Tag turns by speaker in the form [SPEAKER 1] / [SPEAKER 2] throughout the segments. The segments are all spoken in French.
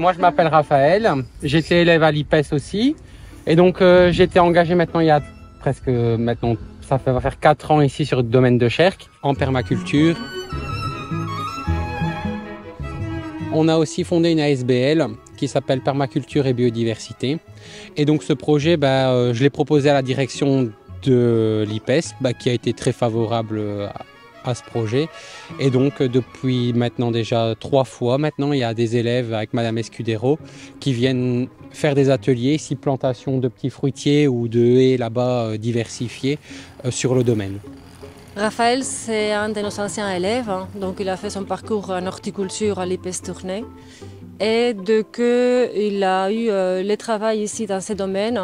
[SPEAKER 1] moi je m'appelle Raphaël, j'étais élève à l'IPES aussi. Et donc j'ai été engagé maintenant il y a ça va faire 4 ans ici sur le domaine de Chercq, en permaculture. On a aussi fondé une ASBL qui s'appelle Permaculture et Biodiversité. Et donc ce projet, je l'ai proposé à la direction de l'IPES, qui a été très favorable à ce projet. Et donc depuis maintenant déjà 3 fois, maintenant il y a des élèves avec Madame Escudero qui viennent faire des ateliers, ici plantation de petits fruitiers ou de haies là-bas diversifiées sur le domaine.
[SPEAKER 2] Raphaël, c'est un de nos anciens élèves, donc il a fait son parcours en horticulture à l'IPES Tournai. Et dès qu'il a eu le travail ici dans ce domaine,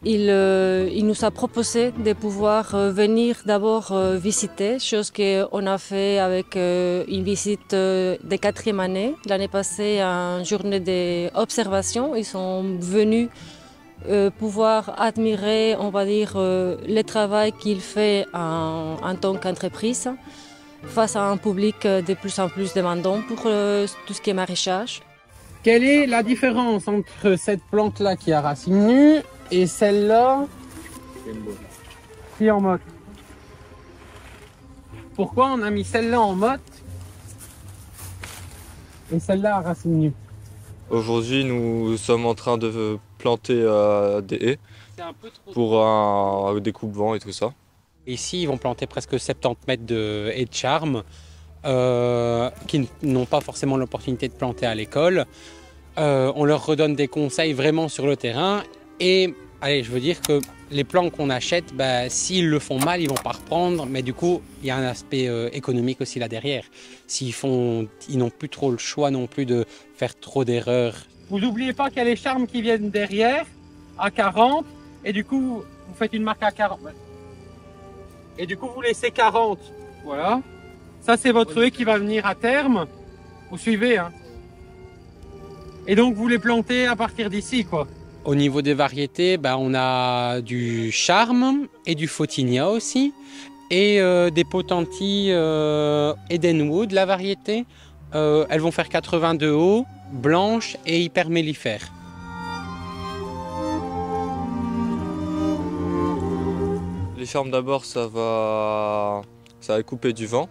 [SPEAKER 2] il nous a proposé de pouvoir venir d'abord visiter, chose qu'on a fait avec une visite de 4e année. L'année passée, en journée d'observation, ils sont venus pouvoir admirer, on va dire, le travail qu'il fait en tant qu'entreprise face à un public de plus en plus demandant pour tout ce qui est maraîchage.
[SPEAKER 1] Quelle est la différence entre cette plante-là qui a racine nue et celle-là qui est en motte? Pourquoi on a mis celle-là en motte et celle-là à racine nue?
[SPEAKER 3] Aujourd'hui, nous sommes en train de planter des haies pour des coupe-vent et tout ça.
[SPEAKER 1] Ici, ils vont planter presque 70 mètres de haies de charme qui n'ont pas forcément l'opportunité de planter à l'école. On leur redonne des conseils vraiment sur le terrain et je veux dire que les plants qu'on achète, s'ils le font mal, ils vont pas reprendre, mais du coup, il y a un aspect économique aussi là derrière. Ils n'ont plus trop le choix non plus de faire trop d'erreurs. Vous n'oubliez pas qu'il y a les charmes qui viennent derrière, à 40, et du coup, vous faites une marque à 40. Et du coup, vous laissez 40. Voilà. Ça, c'est votre haie qui va venir à terme. Vous suivez, hein. Et donc, vous les plantez à partir d'ici, quoi. Au niveau des variétés, on a du charme et du photinia aussi. Et des potentis Edenwood, la variété. Elles vont faire 80 de haut, blanches et hyper mellifères.
[SPEAKER 3] Les charmes d'abord, ça va couper du vent.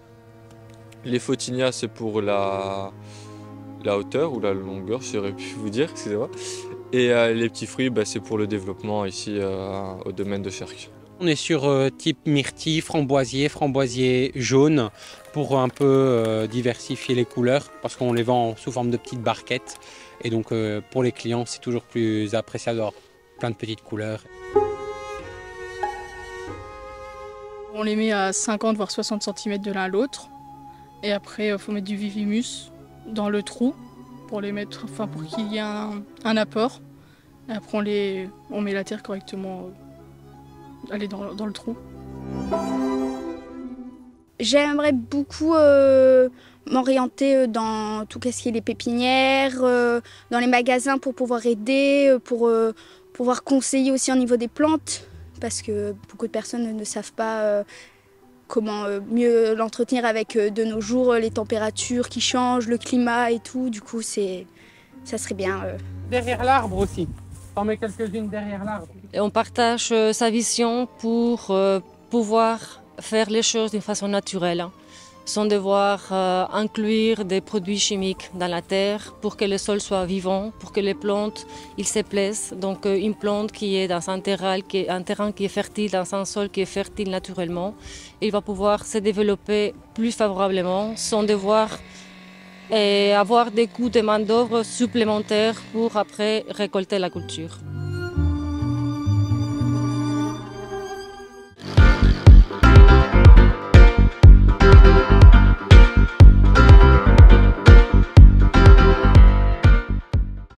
[SPEAKER 3] Les photinias, c'est pour la hauteur ou la longueur, je saurais plus vous dire, excusez-moi. Et les petits fruits, c'est pour le développement ici au domaine de Chercq.
[SPEAKER 1] On est sur type myrtille, framboisier jaune pour un peu diversifier les couleurs parce qu'on les vend sous forme de petites barquettes. Et donc pour les clients, c'est toujours plus appréciable d'avoir plein de petites couleurs.
[SPEAKER 4] On les met à 50 voire 60 cm de l'un à l'autre. Et après, il faut mettre du vivimus dans le trou pour les mettre, pour qu'il y ait un apport. Et après, on met la terre correctement dans le trou.
[SPEAKER 5] J'aimerais beaucoup m'orienter dans tout ce qui est les pépinières, dans les magasins pour pouvoir aider, pour pouvoir conseiller aussi au niveau des plantes, parce que beaucoup de personnes ne savent pas comment mieux l'entretenir avec de nos jours les températures qui changent, le climat et tout. Du coup, ça serait bien.
[SPEAKER 1] Derrière l'arbre aussi. T'en mets quelques-unes derrière l'arbre.
[SPEAKER 2] Et on partage sa vision pour pouvoir faire les choses d'une façon naturelle, sans devoir inclure des produits chimiques dans la terre pour que le sol soit vivant, pour que les plantes ils se plaisent. Donc une plante qui est dans un terrain qui est fertile, dans un sol qui est fertile naturellement, il va pouvoir se développer plus favorablement sans devoir avoir des coûts de main-d'œuvre supplémentaires pour après récolter la culture.